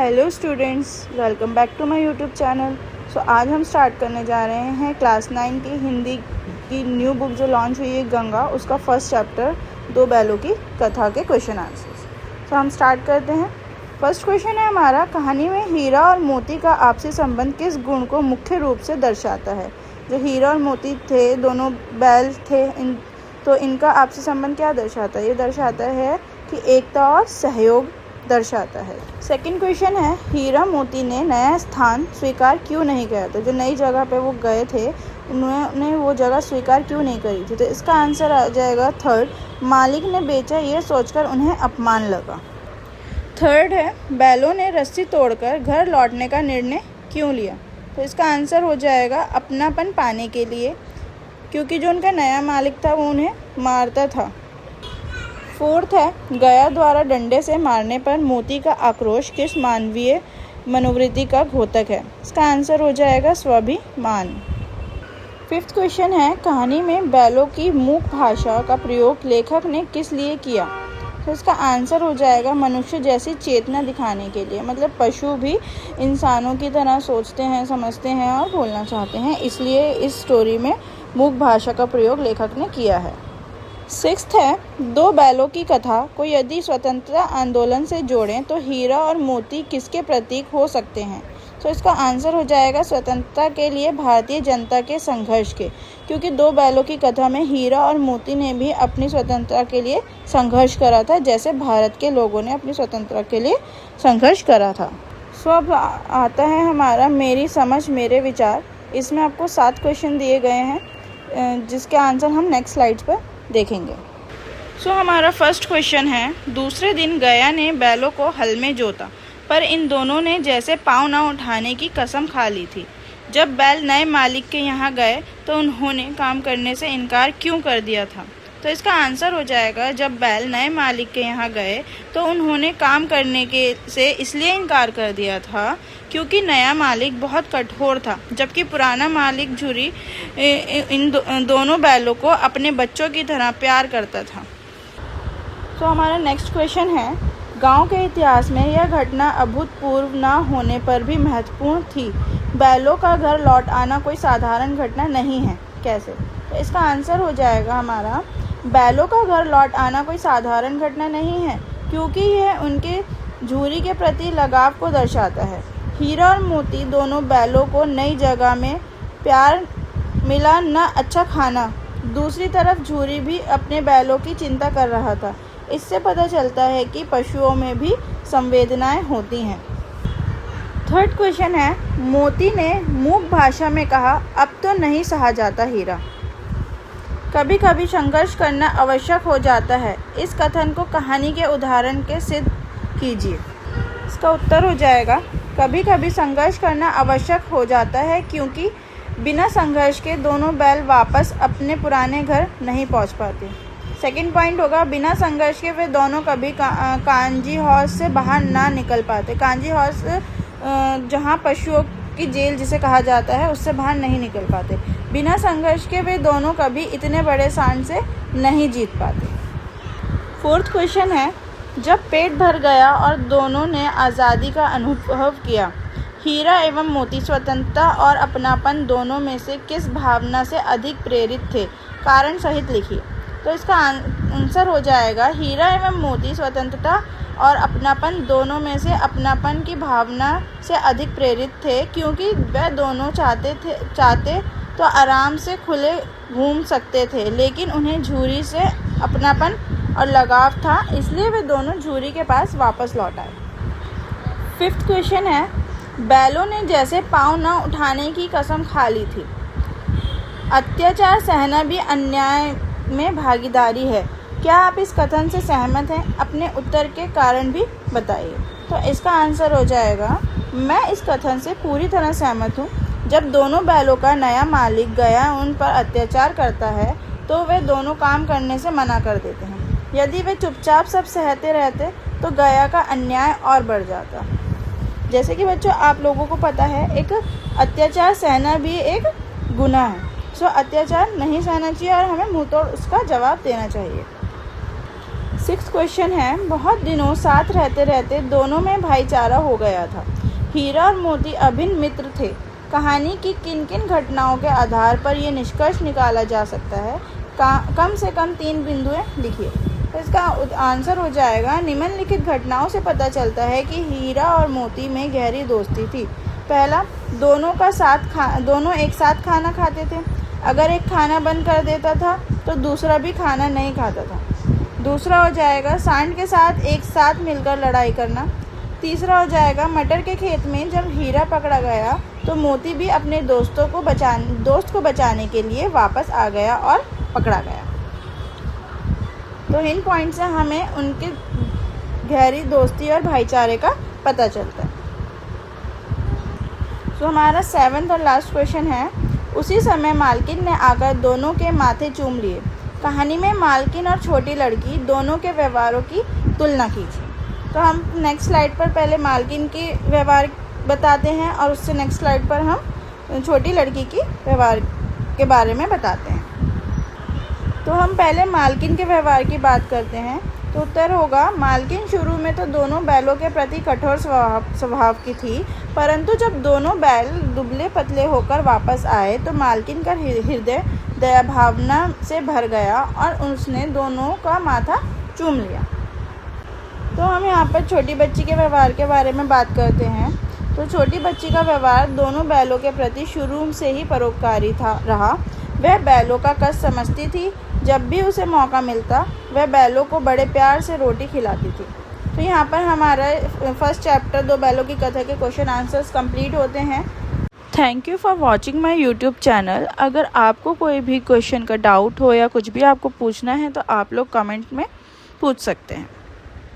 Hello students, welcome back to my YouTube channel. आज हम start करने जा रहे हैं क्लास 9 की हिंदी की न्यू बुक जो लॉन्च हुई है गंगा, उसका फर्स्ट चैप्टर दो बैलों की कथा के क्वेश्चन आंसर्स। हम स्टार्ट करते हैं। फर्स्ट क्वेश्चन है हमारा, कहानी में हीरा और मोती का आपसी संबंध किस गुण को मुख्य रूप से दर्शाता है। जो हीरा और मोती थे, दोनों बैल थे, तो इनका आपसी संबंध क्या दर्शाता है? ये दर्शाता है कि एकता और सहयोग दर्शाता है। सेकंड क्वेश्चन है, हीरा मोती ने नया स्थान स्वीकार क्यों नहीं किया था। जो नई जगह पे वो गए थे, उन्होंने वो जगह स्वीकार क्यों नहीं करी थी। तो इसका आंसर आ जाएगा थर्ड, मालिक ने बेचा ये सोचकर उन्हें अपमान लगा। थर्ड है, बैलों ने रस्सी तोड़कर घर लौटने का निर्णय क्यों लिया। तो इसका आंसर हो जाएगा अपनापन पाने के लिए, क्योंकि जो उनका नया मालिक था वो उन्हें मारता था। फोर्थ है, गया द्वारा डंडे से मारने पर मोती का आक्रोश किस मानवीय मनोवृत्ति का द्योतक है। इसका आंसर हो जाएगा स्वाभिमान। फिफ्थ क्वेश्चन है, कहानी में बैलों की मूक भाषा का प्रयोग लेखक ने किस लिए किया। तो इसका आंसर हो जाएगा मनुष्य जैसी चेतना दिखाने के लिए। मतलब पशु भी इंसानों की तरह सोचते हैं, समझते हैं और बोलना चाहते हैं, इसलिए इस स्टोरी में मूक भाषा का प्रयोग लेखक ने किया है। सिक्स्थ है, दो बैलों की कथा को यदि स्वतंत्रता आंदोलन से जोड़ें तो हीरा और मोती किसके प्रतीक हो सकते हैं। तो इसका आंसर हो जाएगा स्वतंत्रता के लिए भारतीय जनता के संघर्ष के, क्योंकि दो बैलों की कथा में हीरा और मोती ने भी अपनी स्वतंत्रता के लिए संघर्ष करा था, जैसे भारत के लोगों ने अपनी स्वतंत्रता के लिए संघर्ष करा था। अब आता है हमारा मेरी समझ मेरे विचार। इसमें आपको 7 क्वेश्चन दिए गए हैं, जिसके आंसर हम नेक्स्ट स्लाइड्स पर देखेंगे। हमारा फर्स्ट क्वेश्चन है, दूसरे दिन गया ने बैलों को हल में जोता, पर इन दोनों ने जैसे पाँव न उठाने की कसम खा ली थी। जब बैल नए मालिक के यहाँ गए तो उन्होंने काम करने से इनकार क्यों कर दिया था। तो इसका आंसर हो जाएगा, जब बैल नए मालिक के यहाँ गए तो उन्होंने काम करने के से इसलिए इनकार कर दिया था क्योंकि नया मालिक बहुत कठोर था, जबकि पुराना मालिक झुरी इन दोनों बैलों को अपने बच्चों की तरह प्यार करता था। हमारा नेक्स्ट क्वेश्चन है, गांव के इतिहास में यह घटना अभूतपूर्व न होने पर भी महत्वपूर्ण थी। बैलों का घर लौट आना कोई साधारण घटना नहीं है। कैसे? तो इसका आंसर हो जाएगा हमारा, बैलों का घर लौट आना कोई साधारण घटना नहीं है, क्योंकि यह उनके झूरी के प्रति लगाव को दर्शाता है। हीरा और मोती दोनों बैलों को नई जगह में प्यार मिला, न अच्छा खाना। दूसरी तरफ झूरी भी अपने बैलों की चिंता कर रहा था। इससे पता चलता है कि पशुओं में भी संवेदनाएं होती हैं। थर्ड क्वेश्चन है, मोती ने मूक भाषा में कहा, अब तो नहीं सहा जाता हीरा। कभी कभी संघर्ष करना आवश्यक हो जाता है। इस कथन को कहानी के उदाहरण के सिद्ध कीजिए। इसका उत्तर हो जाएगा, कभी कभी संघर्ष करना आवश्यक हो जाता है, क्योंकि बिना संघर्ष के दोनों बैल वापस अपने पुराने घर नहीं पहुंच पाते। सेकंड पॉइंट होगा, बिना संघर्ष के वे दोनों कभी कांजी हाउस से बाहर ना निकल पाते। कांजी हाउस जहां पशुओं की जेल जिसे कहा जाता है, उससे बाहर नहीं निकल पाते। बिना संघर्ष के वे दोनों कभी इतने बड़े सांड से नहीं जीत पाते। फोर्थ क्वेश्चन है, जब पेट भर गया और दोनों ने आज़ादी का अनुभव किया, हीरा एवं मोती स्वतंत्रता और अपनापन दोनों में से किस भावना से अधिक प्रेरित थे। कारण सहित लिखिए। तो इसका आंसर हो जाएगा, हीरा एवं मोती स्वतंत्रता और अपनापन दोनों में से अपनापन की भावना से अधिक प्रेरित थे, क्योंकि वे दोनों चाहते तो आराम से खुले घूम सकते थे, लेकिन उन्हें झूरी से अपनापन और लगाव था, इसलिए वे दोनों झूरी के पास वापस लौट आए। फिफ्थ क्वेश्चन है, बैलों ने जैसे पाँव न उठाने की कसम खा ली थी। अत्याचार सहना भी अन्याय में भागीदारी है। क्या आप इस कथन से सहमत हैं? अपने उत्तर के कारण भी बताइए। तो इसका आंसर हो जाएगा, मैं इस कथन से पूरी तरह सहमत हूँ। जब दोनों बैलों का नया मालिक गया उन पर अत्याचार करता है तो वे दोनों काम करने से मना कर देते हैं। यदि वे चुपचाप सब सहते रहते तो गया का अन्याय और बढ़ जाता। जैसे कि बच्चों, आप लोगों को पता है, एक अत्याचार सहना भी एक गुनाह है। अत्याचार नहीं सहना चाहिए और हमें मुंह तोड़ उसका जवाब देना चाहिए। 6th क्वेश्चन है, बहुत दिनों साथ रहते रहते दोनों में भाईचारा हो गया था। हीरा और मोती अभिन्न मित्र थे। कहानी की किन किन घटनाओं के आधार पर ये निष्कर्ष निकाला जा सकता है? कम से कम 3 बिंदुएं लिखिए। तो इसका आंसर हो जाएगा, निम्नलिखित घटनाओं से पता चलता है कि हीरा और मोती में गहरी दोस्ती थी। पहला, दोनों एक साथ खाना खाते थे। अगर एक खाना बंद कर देता था तो दूसरा भी खाना नहीं खाता था। दूसरा हो जाएगा, सांड के साथ एक साथ मिलकर लड़ाई करना। तीसरा हो जाएगा, मटर के खेत में जब हीरा पकड़ा गया तो मोती भी अपने दोस्त को बचाने के लिए वापस आ गया और पकड़ा गया। तो इन पॉइंट से हमें उनके गहरी दोस्ती और भाईचारे का पता चलता है। तो हमारा 7th और लास्ट क्वेश्चन है, उसी समय मालकिन ने आकर दोनों के माथे चूम लिए। कहानी में मालकिन और छोटी लड़की दोनों के व्यवहारों की तुलना कीजिए। तो हम नेक्स्ट स्लाइड पर पहले मालकिन के व्यवहार बताते हैं और उससे नेक्स्ट स्लाइड पर हम छोटी लड़की की व्यवहार के बारे में बताते हैं। तो हम पहले मालकिन के व्यवहार की बात करते हैं। तो उत्तर होगा, मालकिन शुरू में तो दोनों बैलों के प्रति कठोर स्वभाव की थी, परंतु जब दोनों बैल दुबले पतले होकर वापस आए तो मालकिन का हृदय दया भावना से भर गया और उसने दोनों का माथा चूम लिया। तो हम यहाँ पर छोटी बच्ची के व्यवहार के बारे में बात करते हैं। तो छोटी बच्ची का व्यवहार दोनों बैलों के प्रति शुरू से ही परोपकारी रहा। वह बैलों का कष्ट समझती थी। जब भी उसे मौका मिलता वह बैलों को बड़े प्यार से रोटी खिलाती थी। तो यहाँ पर हमारा फर्स्ट चैप्टर 2 बैलों की कथा के क्वेश्चन आंसर्स कंप्लीट होते हैं। Thank you for watching my YouTube channel. अगर आपको कोई भी क्वेश्चन का डाउट हो या कुछ भी आपको पूछना है तो आप लोग कमेंट में पूछ सकते हैं।